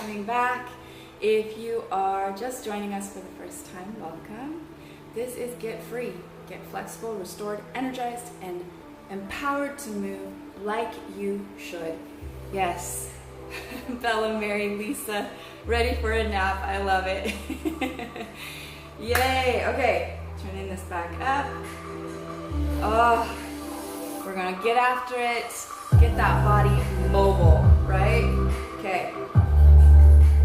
coming back. If you are just joining us for the first time, welcome. This is Git Free, Git Flexible, Restored, Energized, and Empowered to move like you should. Yes, Bella, Mary, Lisa, ready for a nap. I love it. Yay. Okay, turning this back up. Oh, we're gonna get after it. Get that body mobile, right? Okay.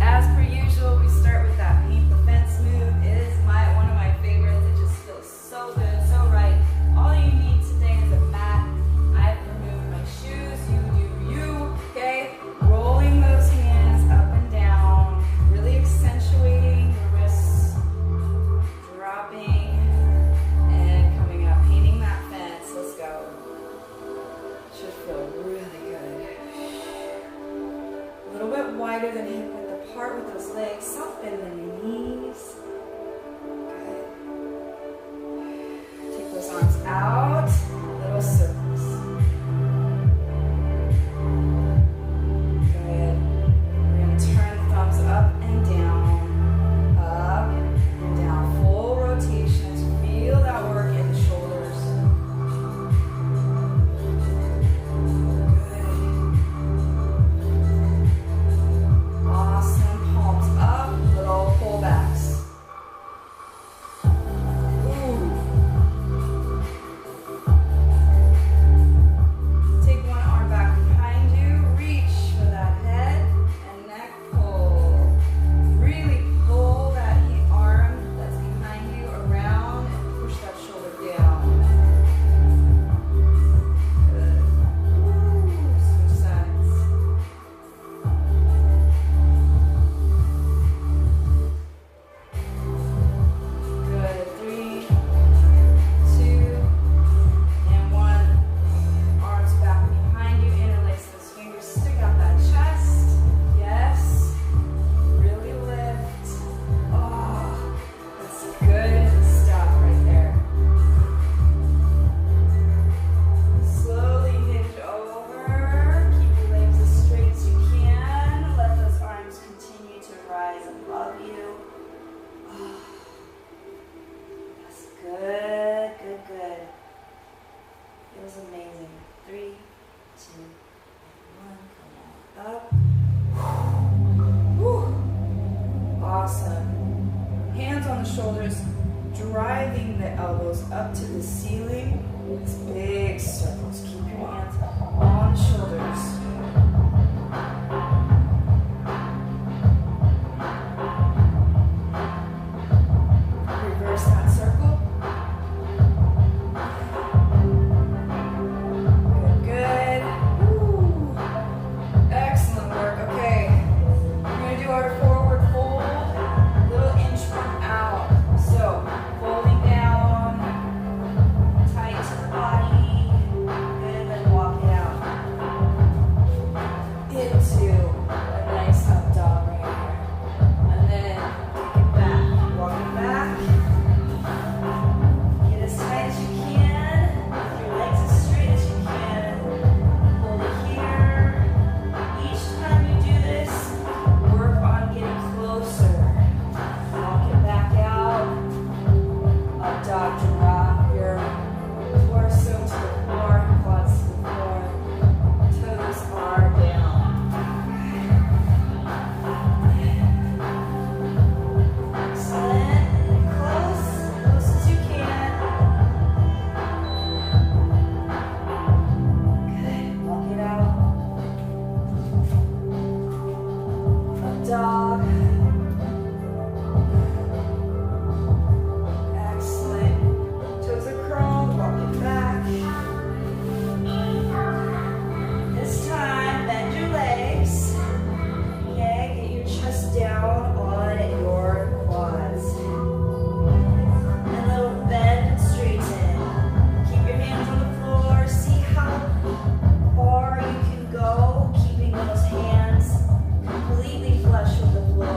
As per usual, we start with that paint the fence move. It is one of my favorites. It just feels so good, so right. All you need today is a mat. I've removed my shoes. You do you, okay? Rolling those hands up and down, really accentuating the wrists, dropping and coming up, painting that fence. Let's go. Should feel really good. A little bit wider than hip width apart with those legs. Soft bend in your knees. Good. Take those arms out. Little circles. Good. We're going to turn the thumbs up and down. Up and down. Full rotations. Feel that work in the shoulders. Awesome. Palms up, little pullbacks. Ooh. Take one arm back behind you. Reach for that head and neck pull. Really pull that arm that's behind you around and push that shoulder down. Good. Ooh. Switch sides. Good. 3, 2, and 1. Arms back behind you. Interlace those fingers. Stick out that chest. Yes. Really lift. Oh, that's good stuff right there. Slowly hinge over. Keep your legs as straight as you can. Let those arms continue to rise above you. Oh, that's good, good, good. Feels amazing. 3, 2, 1. Come on up. Whew. Awesome. Hands on the shoulders, driving the elbows up to the ceiling. It's big circles. Keep your hands on the shoulders. Reverse that circle. Good, good. Woo. Excellent work. Okay. We're going to do our forward fold. Little inch from out. So, folding down, tight to the body. Good, then walk it out. Into a nice up dog right here. And then take it back. Walk it back. Get as tight as you can. With your legs as straight as you can. Hold it here. Each time you do this, work on getting closer. Walk it back out. Up dog, drop your torso to the floor, quads to the floor. Toes are down. Excellent. Close as you can. Good. Walk it out. Up dog. Excellent. Toes are curled. Walk it back. This time, bend your legs. Okay, get your chest down on your quads. And a little bend and straighten. Keep your hands on the floor. See how far you can go, keeping those hands completely flush with the floor.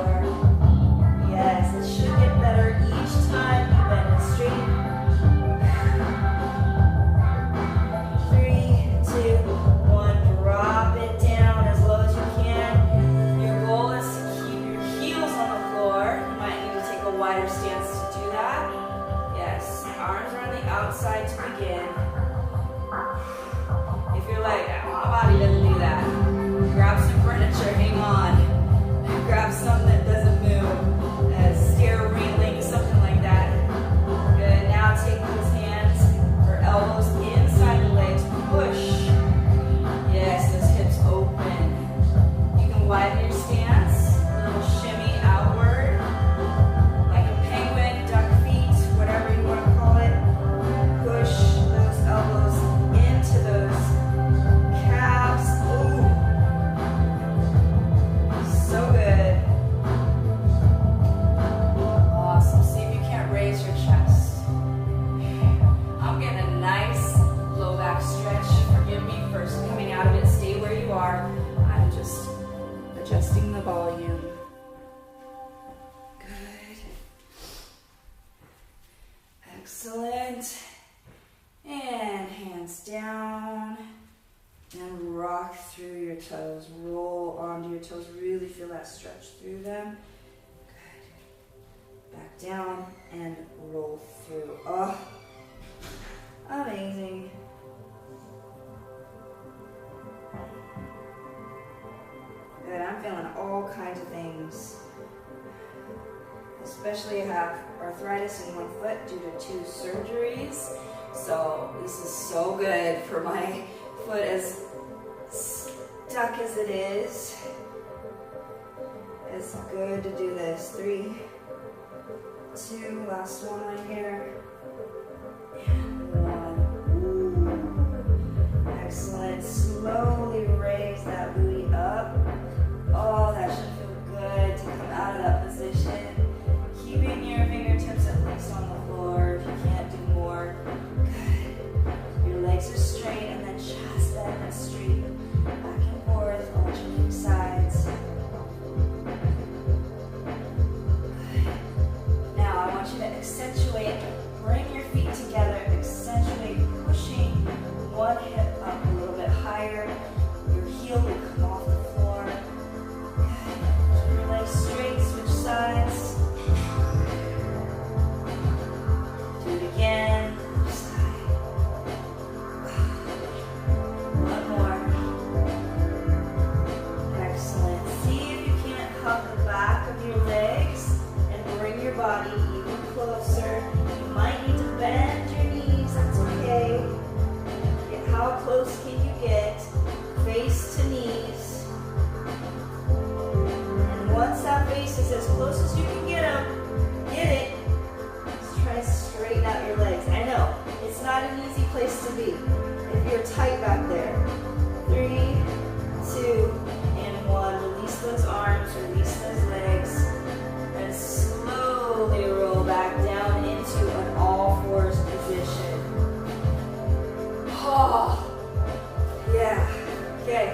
really feel that stretch through them. Good. Back down and roll through. Oh, amazing. Good, I'm feeling all kinds of things. Especially I have arthritis in one foot due to 2 surgeries. So this is so good for my foot as stuck as it is. It's good to do this. 3, 2, last one right here. And 1. Excellent. Slowly raise that booty up. Oh, that should feel good to come out of that position. Keeping your fingertips at least on the floor if you can't do more. Good. Your legs are straight and then chest bend and straight. Back and forth, alternating sides. Good. Now I want you to accentuate, bring your feet together, accentuate pushing one hip up a little bit higher. Your heel will come off the floor. Good. Keep your legs straight, switch sides. Do it again. Side. One more. Excellent. See if you can't hug the back of your legs and bring your body even closer. You might need to bend your knees. That's okay. How close can you get? Face to knees. And once that face is as close as you can get them, get it. Just try to straighten out your legs. I know, it's not an easy place to be if you're tight back there. 3, 2, and 1. Release those arms, release those legs, and slowly roll back down into an all-fours position. Oh, yeah. Okay,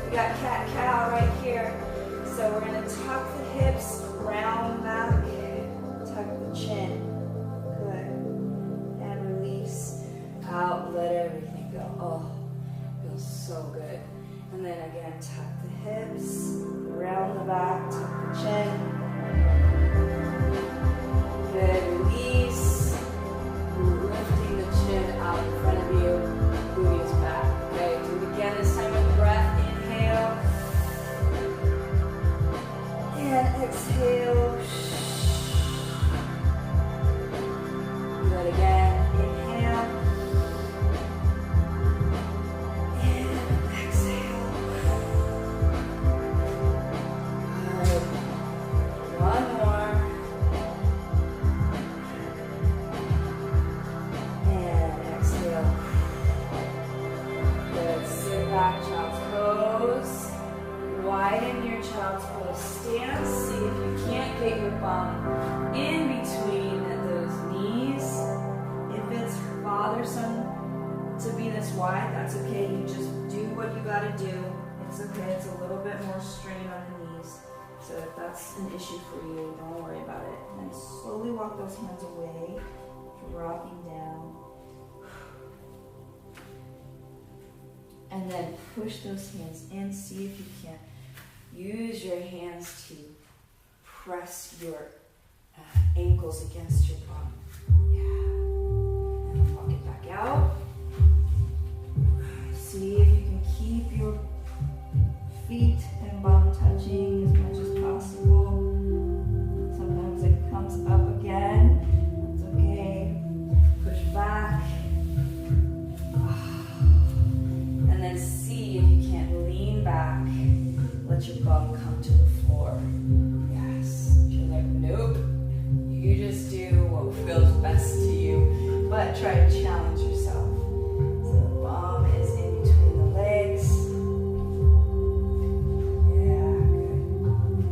we got cat-cow right here. So we're going to tuck the hips, round back, tuck the chin. Good. And release out, let everything go. Oh, feels so good. And then again, tuck the hips, round the back, tuck the chin. Good, release. Lifting the chin out in front of you. Booty is back. Okay, do it again, this time with breath. Inhale. And exhale. Do that again. Inhale. And exhale. Good. One more. And exhale. Good. Sit back, child's pose. Widen your child's pose stance. See if you can't get your bum in between those knees. If it's bothersome to be this wide, that's okay. You just do what you gotta do. It's okay. It's a little bit more strain on the knees. So if that's an issue for you, don't worry about it. And then slowly walk those hands away, dropping down. And then push those hands in. See if you can use your hands to press your ankles against your bum. Yeah. And walk it back out. See if you can keep your feet and bum touching as much as possible. Sometimes it comes up again. It's okay. Push back. And then see if you can't lean back. Let your bum come to the floor. Yes. You're like, nope. You just do what feels best to you. But try to challenge yourself. So the bum is in between the legs. Yeah, good.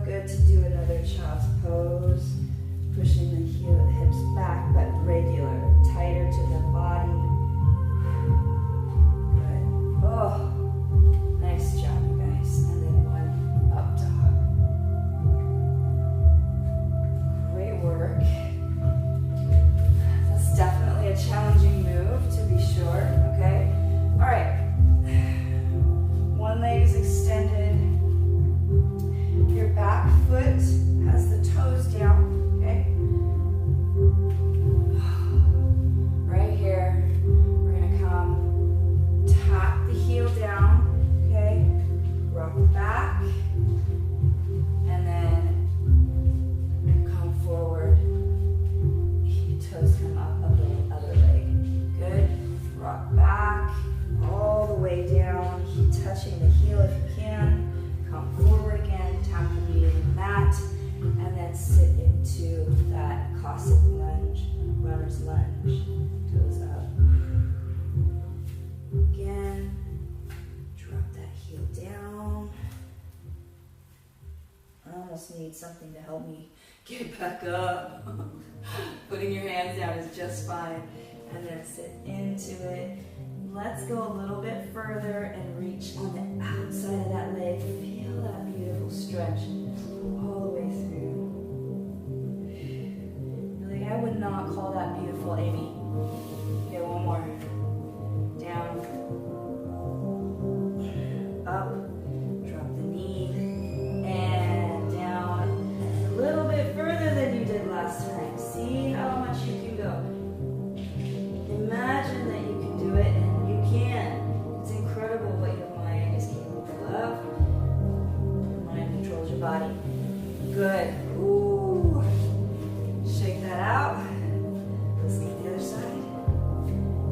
good to do another child's pose. Pushing the hips back, but regular, tighter to the body. Good. Oh, nice job, you guys. And then one up dog. Great work. That's definitely a challenging move, to be sure. Okay. All right. One leg is extended. Your back foot has the toes down. Okay. Right here, we're gonna come tap the heel down, okay? Rock back, and then come forward. Your toes come up of the other leg. Good. Rock back, all the way down. Keep touching the heel if you can. Come forward again, tap the knee in the mat. And then sit into that classic lunge, runner's lunge. Toes up. Again, drop that heel down. I almost need something to help me get back up. Putting your hands down is just fine. And then sit into it. Let's go a little bit further and reach on the outside of that leg. Feel that beautiful stretch all the way through. Really, I would not call that beautiful, Amy. Okay, one more. Down. Up. Drop the knee. And down. A little bit further than you did last time. See how much you can go. Imagine that you can do it, and you can. It's incredible what your mind is capable of. Your mind controls your body. Good. Ooh. Shake that out. Let's get the other side.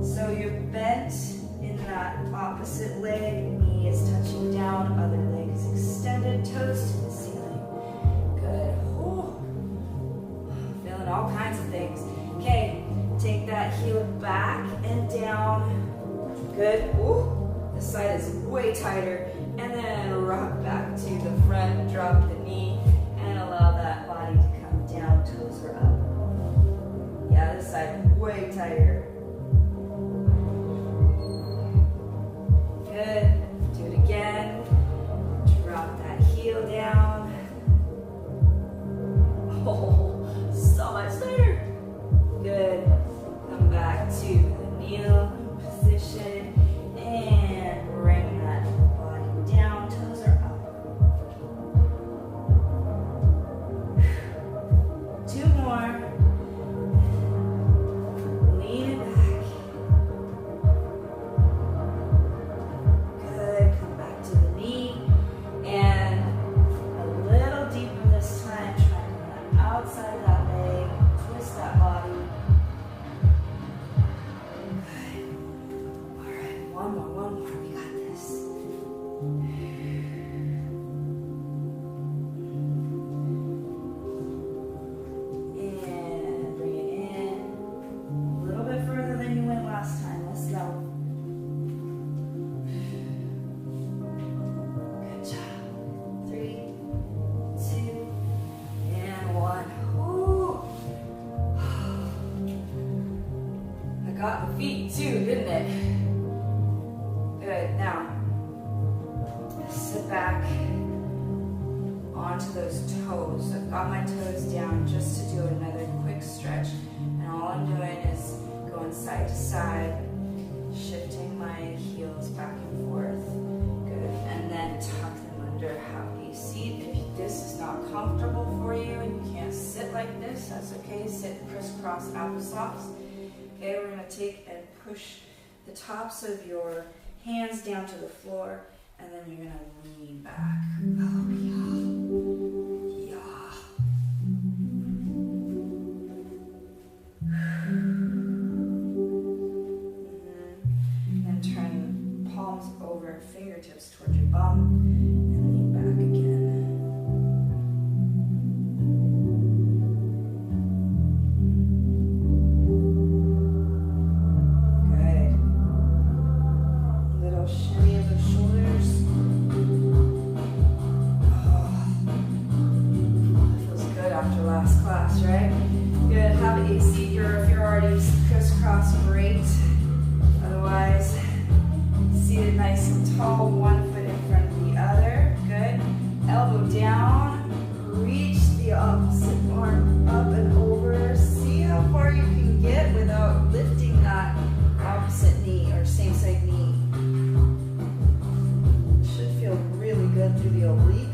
So you're bent in that opposite leg. Knee is touching down. Other leg is extended. Toes to the ceiling. Good. Ooh. Feeling all kinds of things. Okay. Take that heel back and down. Good. Ooh. This side is way tighter. And then rock back to the front. Drop the knee and allow that body to come down. Toes are up. Yeah, this side way tighter. Good. Do it again. Drop that heel down. Oh, so much tighter. Good. Come back to the kneel position and bring that body down. Toes are up. Two more. Lean it back. Good. Come back to the knee. And a little deeper this time. Try to come outside that leg. Twist that body. One more, we got this. And bring it in. A little bit further than you went last time. Let's go. Good job. 3, 2, and 1. Ooh. I got the feet too, didn't it? Good. Now, sit back onto those toes. I've got my toes down just to do another quick stretch. And all I'm doing is going side to side, shifting my heels back and forth. Good. And then tuck them under happy seat. If this is not comfortable for you and you can't sit like this, that's okay. Sit crisscross applesauce. Okay, we're going to take and push the tops of your hands down to the floor, and then you're going to lean back. Oh, yeah. Yeah. And turn palms over, fingertips towards your bum, and lean back again. Shimmy of the shoulders. Oh. last class, right? Good, have a seat, if you're already crisscross, great. Otherwise, seated nice and tall, one foot in front of the other, good. Elbow down, reach the opposite arm up and over. See how far you can get without lifting that opposite knee or same side knee. Should feel really good through the oblique.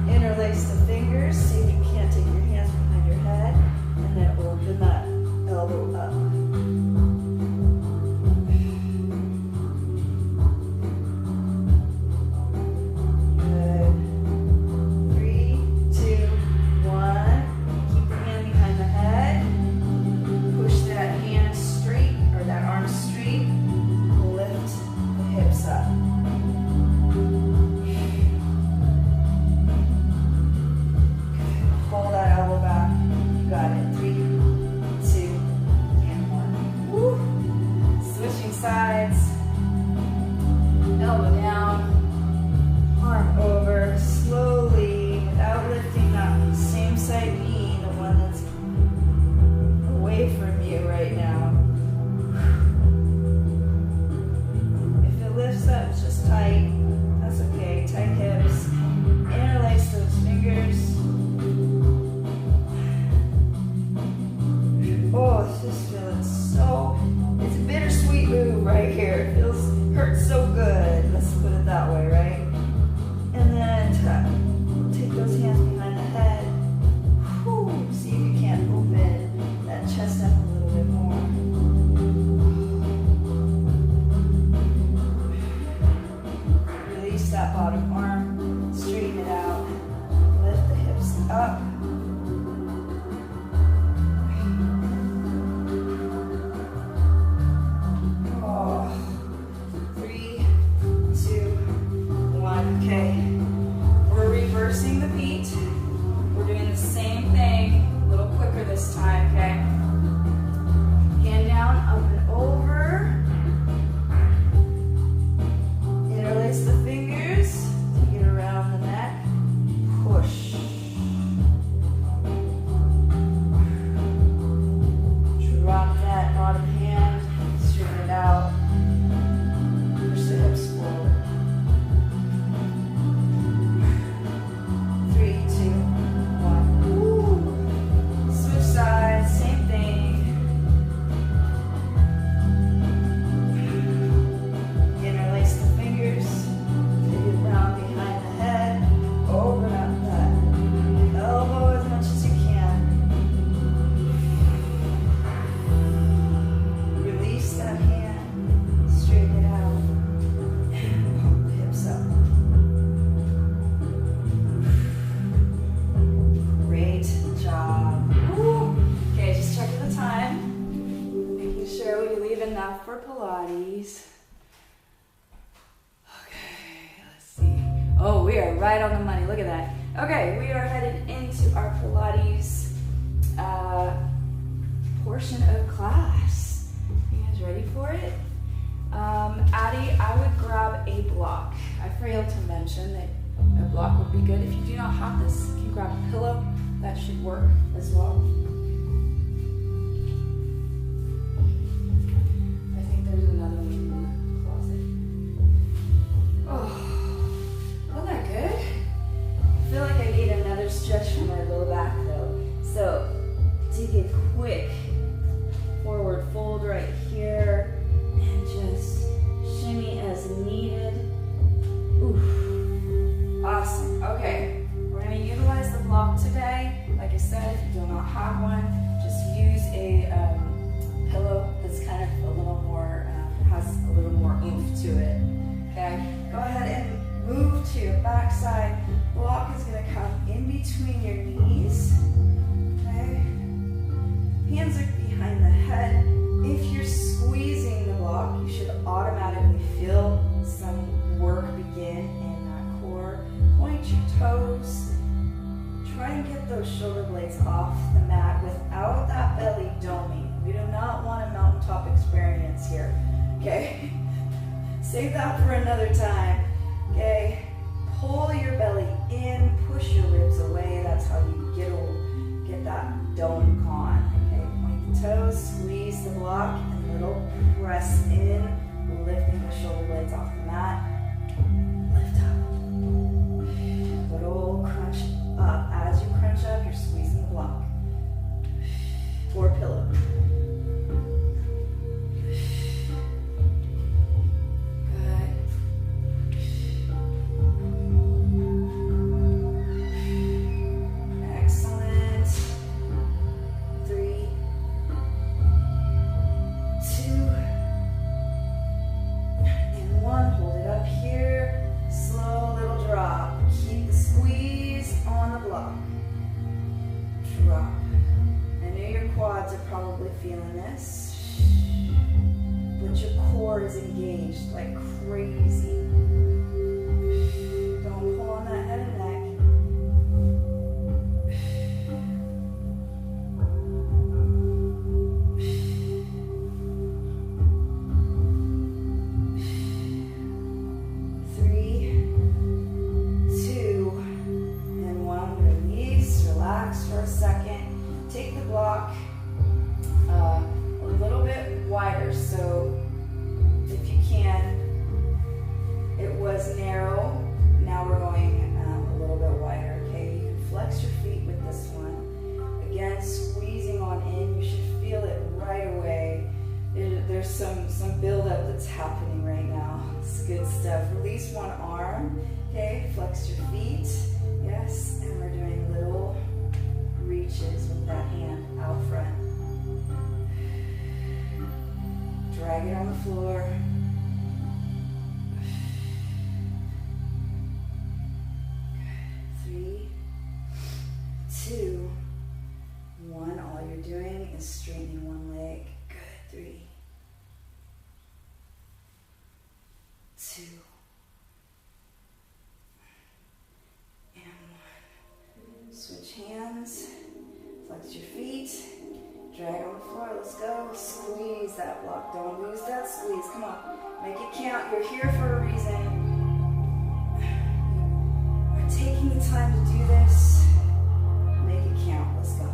Interlace the fingers, see if you can't take your hands behind your head, and then open that elbow up. Good. 3, 2, 1. Keep the hand behind the head. Push that hand straight, or that arm straight. Lift the hips up. Pull that elbow back. You got it. 3, 2, and 1. Woo. Switching sides. Elbow down. Arm over. Slowly, without lifting that same side knee, the one that's away from you right now. If it lifts up, it's just tight. That's okay. Tight hips. Interlace those fingers. Oh, it's just feeling so, it's a bittersweet move right here. It hurts so good. Let's put it that way, right? And then take those hands behind the head. Whew, see if you can't open that chest up a little bit more. Release that bottom arm, straighten it out, lift the hips up. Okay, we're reversing the beat. We're doing the same thing, a little quicker this time, okay? Hand down, up and over. Interlace the fingers, take it around the neck, push. Drop that bottom hand, straighten it out. Push the hips forward. 3, 2, 1. Woo. Switch sides, same thing. Interlace the fingers, take it round behind the head, open up that elbow as much as you can. Release that hand, straighten it out, and pump the hips up. Great job. Woo. Okay, just checking the time. Making sure we leave enough for Pilates. Okay, let's see. Oh, we are right on the money. Look at that. Okay, we are headed into our Pilates portion of class. You guys ready for it? Addie, I would grab a block. I failed to mention that a block would be good. If you do not have this, you can grab a pillow. That should work as well. I think there's another one in the closet. Oh, wasn't that good? I feel like I need another stretch from my low back though. So take a quick forward fold right here and just shimmy as needed. Oof. Awesome. Okay, we're going to utilize the block today. Like I said, if you do not have one, just use a pillow that's kind of a little more, has a little more oomph to it. Okay, go ahead and move to your back side. Block is going to come in between your knees. Okay, hands are behind the head. If you're squeezing the block, you should automatically feel some work begin in that core. Point your toes. Try and get those shoulder blades off the mat without that belly doming. We do not want a mountaintop experience here. Okay? Save that for another time. Okay? Pull your belly in, push your ribs away. That's how you get that dome con. Okay, point the toes, squeeze the block, and little press in, lifting the shoulder blades off the mat. Lift up. Little crunch up. As you crunch up, you're squeezing the block. Or pillow. Feeling this, but your core is engaged like crazy. Don't pull on that head and neck. Three, two, and one. Release, relax for a second. Take the block a little bit wider, so if you can, it was narrow, now we're going a little bit wider, okay? You can flex your feet with this one. Again, squeezing on in, you should feel it right away. There's some buildup that's happening right now. It's good stuff. Release one arm, okay? Flex your feet, yes, and we're doing little reaches with that hand out front. Drag it on the floor. Three, two, one. All you're doing is straightening one leg. Good. 3, 2, and 1. Switch hands. Flex your feet. Drag on the floor, let's go. Squeeze that block, don't lose that squeeze. Come on, make it count. You're here for a reason. We're taking the time to do this. Make it count, let's go.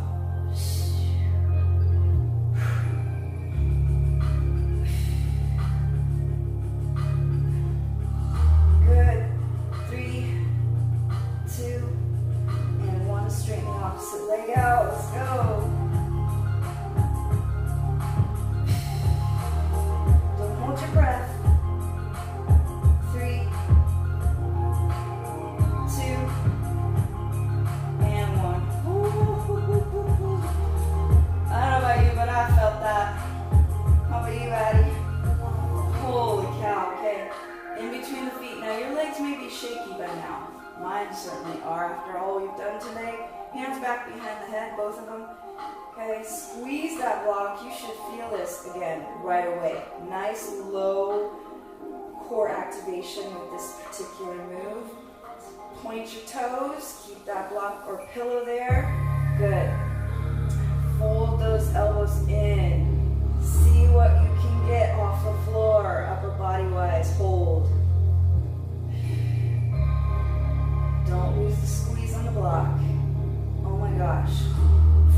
Good. 3, 2, and 1. Straighten the opposite leg out, let's go. Your breath. 3, 2, and 1. Ooh. I don't know about you, but I felt that. How about you, Addie? Holy cow, okay. In between the feet. Now your legs may be shaky by now. Mine certainly are after all we've done today. Hands back behind the head, both of them. Okay, squeeze that block. You should feel this again right away. Nice low core activation with this particular move. Point your toes, keep that block or pillow there. Good. Fold those elbows in. See what you can get off the floor, upper body wise. Hold. Don't lose the squeeze on the block. Oh my gosh.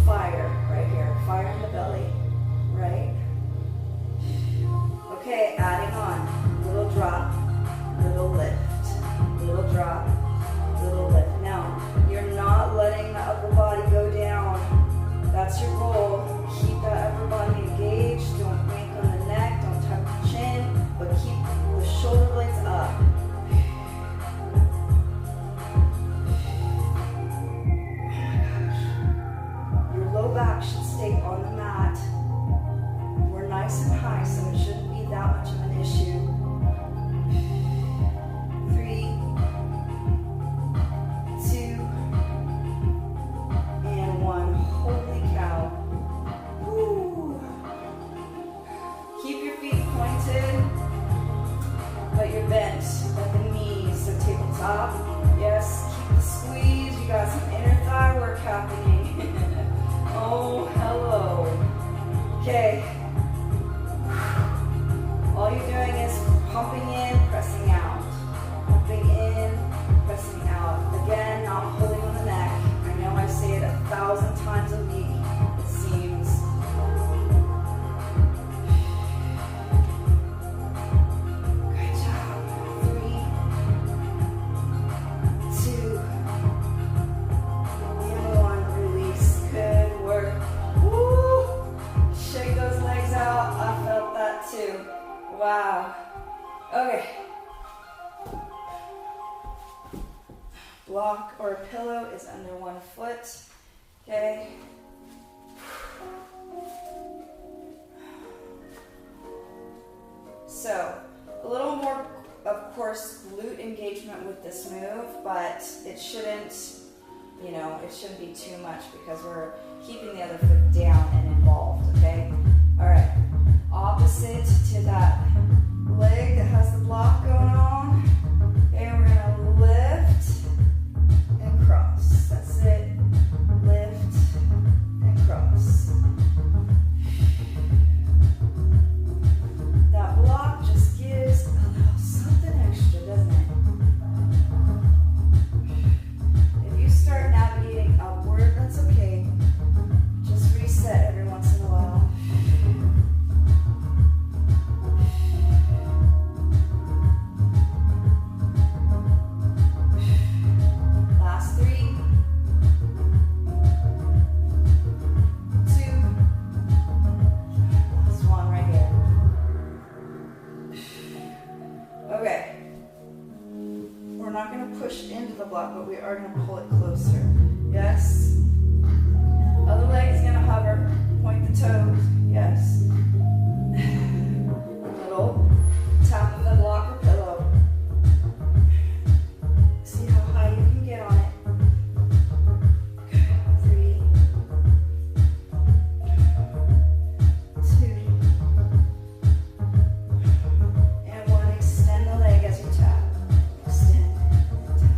Fire right here, fire in the belly, right? Okay, adding on, little drop, little lift, little drop, little lift. Now, you're not letting the upper body go down. That's your goal. Keep that upper body engaged. Don't wink on the neck, don't tuck the chin, but keep the shoulder blades up. Low back should stay on the mat. We're nice and high, so it shouldn't be that much of an issue. 3, 2, and 1. Holy cow. Woo. Keep your feet pointed, but you're bent at the knees, so tabletop. Yes, keep the squeeze. You got some inner thigh work happening. Oh, hello. Okay. All you're doing is pumping in, pressing out. Pumping in, pressing out. Again, not pulling on the neck. I know I block or a pillow is under 1 foot. Okay. So, a little more, of course, glute engagement with this move, but it shouldn't, you know, it shouldn't be too much because we're keeping the other foot down and involved, okay? All right, opposite to that leg that has the block going on. Okay, we're gonna lift and cross. That's it. Lift and cross. That block just gives a little something extra, doesn't it? If you start navigating upward, that's okay. Just reset every once in a while. Last 3, 2, last 1 right here. Okay. We're not going to push into the block, but we are going to pull it closer. Yes. Other leg is going to hover. Point the toes. Yes. A little tap of the block or pillow. See how high you can get on it. Okay. 3, 2, and 1. Extend the leg as you tap. Extend, tap.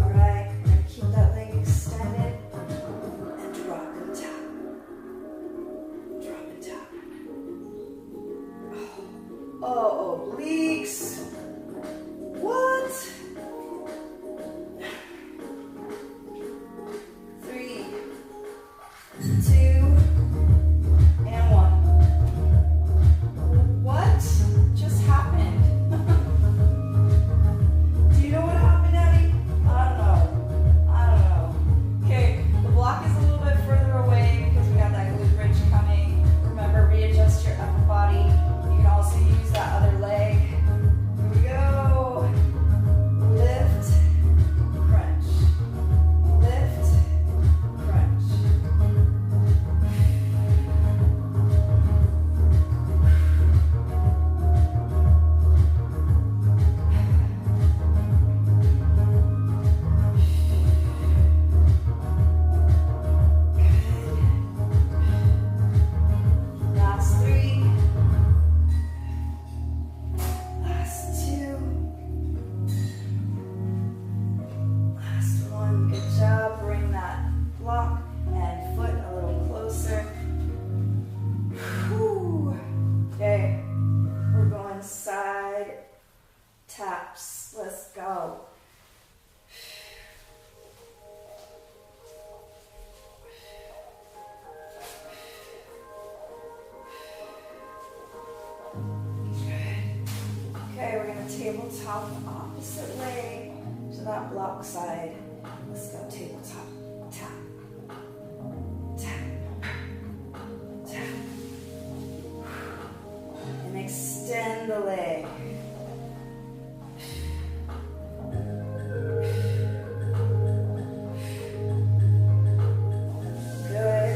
All right, and keep that leg extended and drop and tap. Drop and tap. Oh, obliques. What? 3, 2, and 1. What just happened? Do you know what happened, Abby? I don't know. Okay, the block is a little bit further away because we have that glute bridge coming. Remember, readjust your upper body. You can also use that other leg. Here we go. Lift, crunch. Lift, crunch. Last 3. Last 2. Last 1. Good job. Bring that block and foot a little closer. Whew. Okay. We're going side taps. Let's go. Okay, we're going to tabletop the opposite leg to that block side. Let's go tabletop. Tap. Tap. Tap. And extend the leg. Good.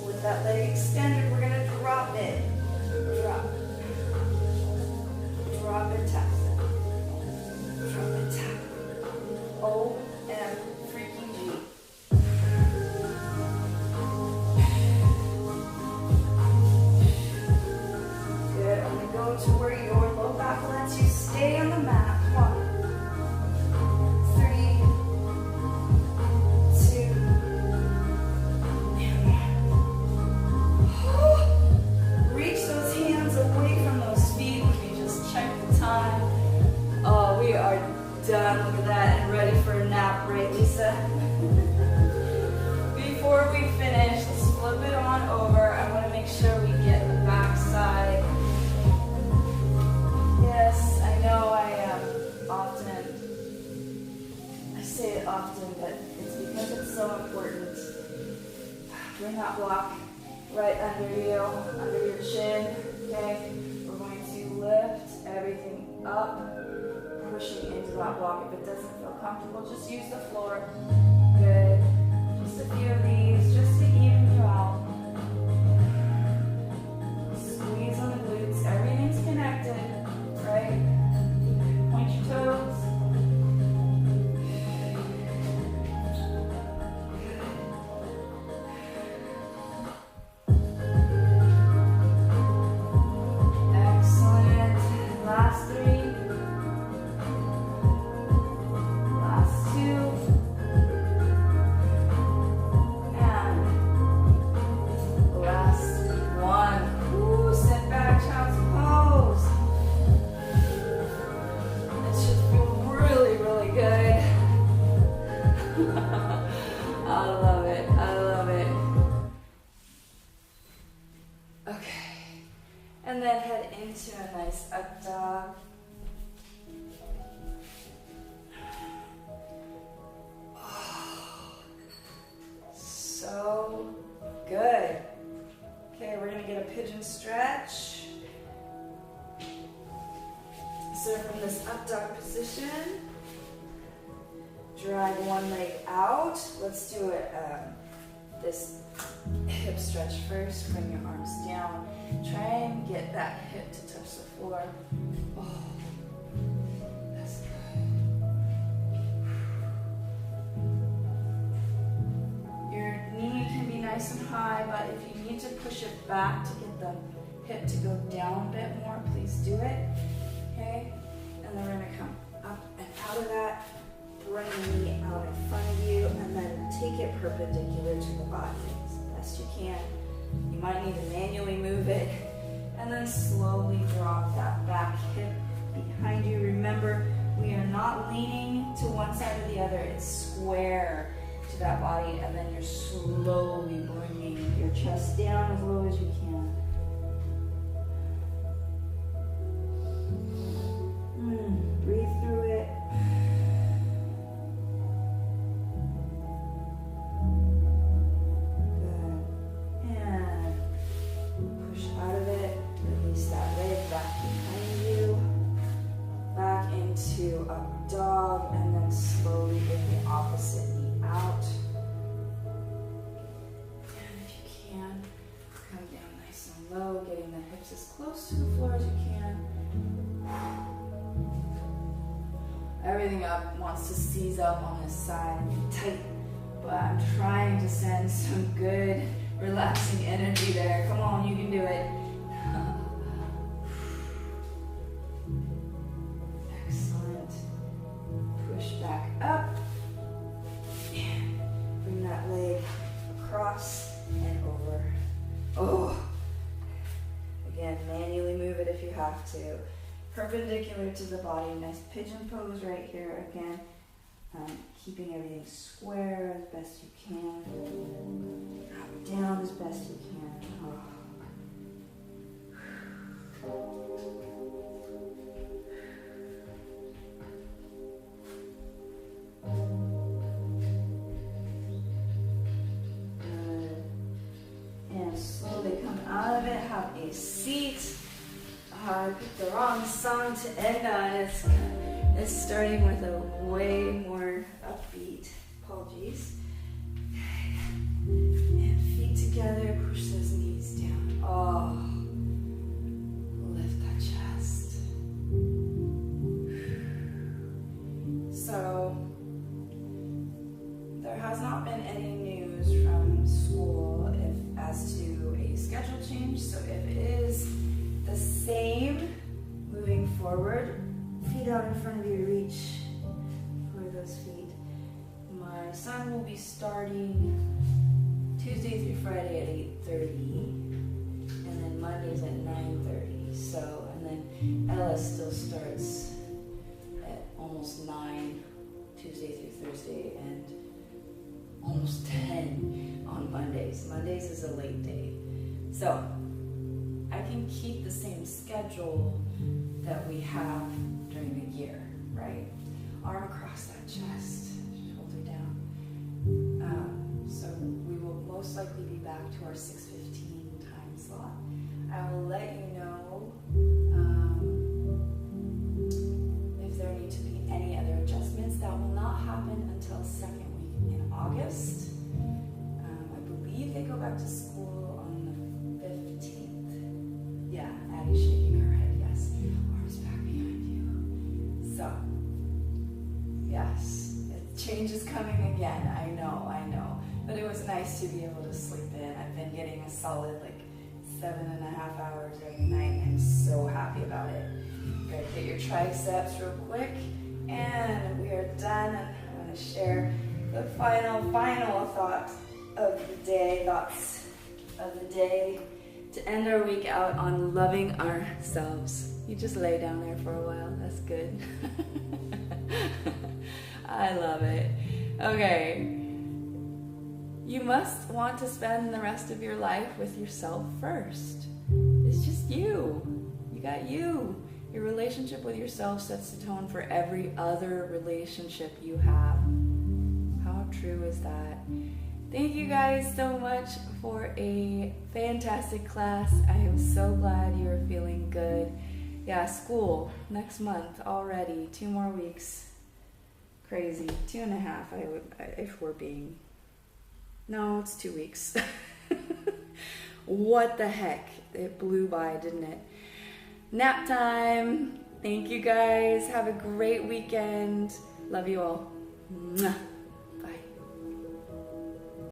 With that leg extended, we're going to drop it. Drop. Drop and tap. Drop and tap. O-M freaking G. Good. I'm going to go to where your low back lets you stay on the mat. 1, 3, 2, and 1. Reach those hands away from those feet. Let me just check the time. Oh, we are done. Look at that. And ready for a nap, right, Lisa? Before we finish, let's flip it on over. I want to make sure we get the back side. Yes, I know I say it often, but it's because it's so important. Bring that block right under you, under your chin. Okay, we're going to lift everything up, pushing into that block. If it doesn't feel comfortable, just use the floor. Good. Just a few of these, just to even you out. Squeeze on the glutes. Everything's connected, right? Point your toes. Excellent. Last three. Last two. And last one. Ooh, sit back, child's pose. It should feel really, really good. I love it. I love it. Okay. And then head into a nice up dog. Oh, so good. Okay, we're gonna get a pigeon stretch. So from this up dog position, drag one leg out. Let's do it. This hip stretch first. Bring your arms down. Try and get that hip to touch the floor. Oh, that's good. Your knee can be nice and high, but if you need to push it back to get the hip to go down a bit more, please do it. Okay? And then we're going to come up and out of that. Bring the knee out in front of you, and then take it perpendicular to the body as best you can. You might need to manually move it, and then slowly drop that back hip behind you. Remember, we are not leaning to one side or the other. It's square to that body, and then you're slowly bringing your chest down as low as you can. Breathe through it. Up dog, and then slowly bring the opposite knee out. And if you can, come down nice and low, getting the hips as close to the floor as you can. Everything up wants to seize up on this side and be tight, but I'm trying to send some good, relaxing energy there. Come on, you can do it. Back up, and bring that leg across and over. Oh, again, manually move it if you have to. Perpendicular to the body, nice pigeon pose right here again. Keeping everything square as best you can. Drop down as best you can. Oh. Out of it, have a seat. I picked the wrong song to end on. It's starting with a way more upbeat. Apologies. And feet together, push those knees down. Oh, lift that chest. So, there has not been any news from school as to a schedule change, so if it is the same moving forward, feet out in front of you, reach for those feet. My son will be starting Tuesday through Friday at 8:30, and then Mondays at 9:30. So, and then Ella still starts at almost 9 Tuesday through Thursday, and almost 10 on Mondays. Mondays is a late day. So I can keep the same schedule that we have during the year, right? Arm across that chest, shoulder down. So we will most likely be back to our 6:15 nice to be able to sleep in. I've been getting a solid like 7.5 hours every night, and I'm so happy about it. Gotta get your triceps real quick, and we are done. And I'm gonna share the final thoughts of the day, to end our week out on loving ourselves. You just lay down there for a while, that's good. I love it. Okay. You must want to spend the rest of your life with yourself first. It's just you. You got you. Your relationship with yourself sets the tone for every other relationship you have. How true is that? Thank you guys so much for a fantastic class. I am so glad you are feeling good. Yeah, school next month already. 2 more weeks. Crazy. 2.5 if we're being... No, it's 2 weeks. What the heck? It blew by, didn't it? Nap time. Thank you guys. Have a great weekend. Love you all. Mwah.